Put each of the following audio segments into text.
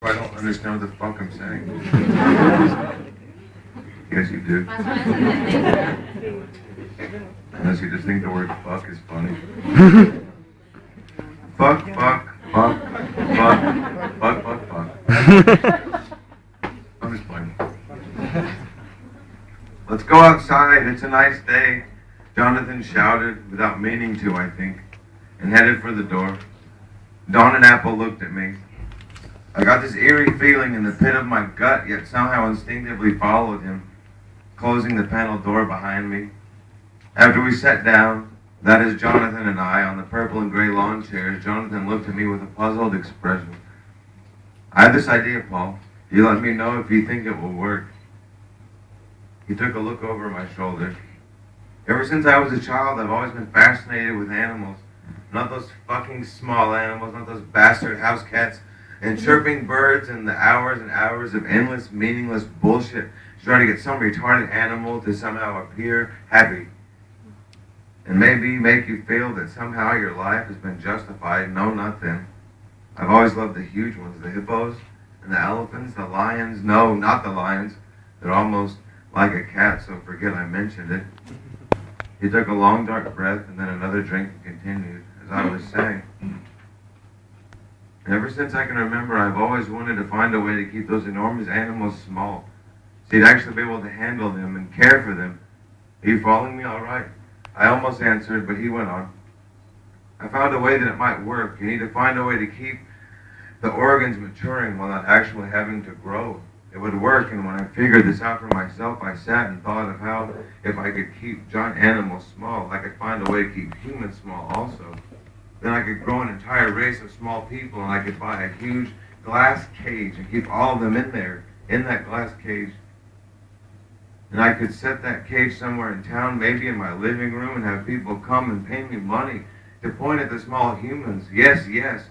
I don't understand what the fuck I'm saying. Yes, you do. Unless you just think the word fuck is funny. Fuck, fuck, fuck, fuck, fuck, fuck, fuck. I'm just playing. Let's go outside. It's a nice day. Jonathan shouted, without meaning to, I think, and headed for the door. Dawn and Apple looked at me. I got this eerie feeling in the pit of my gut, yet somehow instinctively followed him, closing the panel door behind me. After we sat down, that is Jonathan and I, on the purple and gray lawn chairs, Jonathan looked at me with a puzzled expression. I have this idea, Paul. You let me know if you think it will work. He took a look over my shoulder. Ever since I was a child, I've always been fascinated with animals. Not those fucking small animals, not those bastard house cats and chirping birds and the hours and hours of endless, meaningless bullshit to try to get some retarded animal to somehow appear happy. And maybe make you feel that somehow your life has been justified. No, not them. I've always loved the huge ones, the hippos and the elephants, the lions. No, not the lions. They're almost like a cat, so forget I mentioned it. He took a long, dark breath and then another drink and continued, as I was saying. And ever since I can remember, I've always wanted to find a way to keep those enormous animals small, so you'd actually be able to handle them and care for them. Are you following me all right? I almost answered, but he went on. I found a way that it might work. You need to find a way to keep the organs maturing while not actually having to grow. It would work, and when I figured this out for myself, I sat and thought of how, if I could keep giant animals small, I could find a way to keep humans small also. Then I could grow an entire race of small people, and I could buy a huge glass cage and keep all of them in there, in that glass cage. And I could set that cage somewhere in town, maybe in my living room, and have people come and pay me money to point at the small humans. Yes, yes.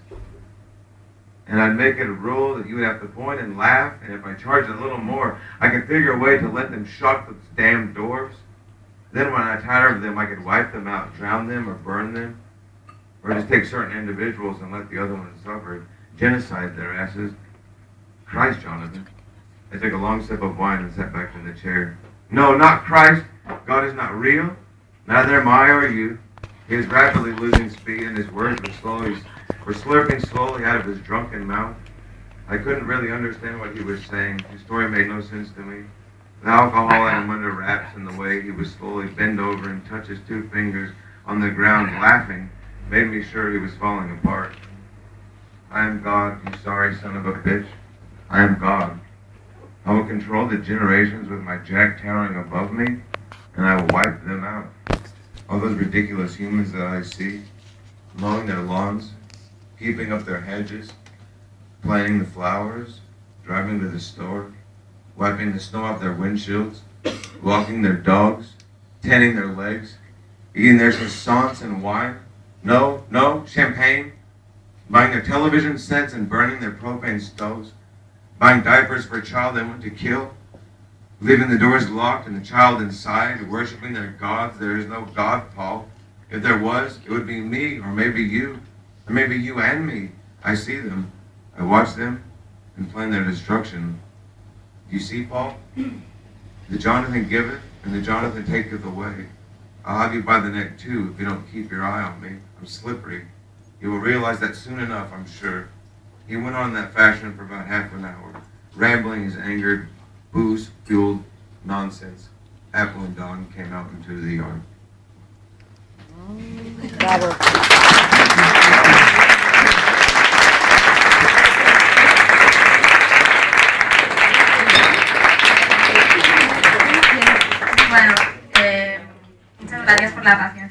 And I'd make it a rule that you would have to point and laugh, and if I charged a little more, I could figure a way to let them shock those damn dwarfs. Then when I tired of them, I could wipe them out, drown them, or burn them, or just take certain individuals and let the other ones suffer. Genocide their asses. Christ, Jonathan. I took a long sip of wine and sat back in the chair. No, not Christ. God is not real. Neither am I or you. He is rapidly losing speed, and his words were slurping slowly out of his drunken mouth. I couldn't really understand what he was saying. His story made no sense to me. The alcohol had him under wraps, and the way he would slowly bend over and touch his two fingers on the ground, laughing, made me sure he was falling apart. I am God, you sorry son of a bitch. I am God. I will control the generations with my jack towering above me, and I will wipe them out. All those ridiculous humans that I see, mowing their lawns, keeping up their hedges, planting the flowers, driving to the store, wiping the snow off their windshields, walking their dogs, tanning their legs, eating their croissants and wine. No, champagne, buying their television sets and burning their propane stoves, buying diapers for a child they want to kill, leaving the doors locked and the child inside, worshiping their gods. There is no God, Paul. If there was, it would be me, or maybe you, or maybe you and me. I see them, I watch them, and plan their destruction. Do you see, Paul? The Jonathan giveth, and the Jonathan taketh away. I'll have you by the neck, too, if you don't keep your eye on me. I'm slippery. You will realize that soon enough, I'm sure. He went on in that fashion for about half an hour, rambling his angered, booze-fueled nonsense. Apple and Dawn came out into the yard. Bravo. Bueno, muchas gracias por la paciencia.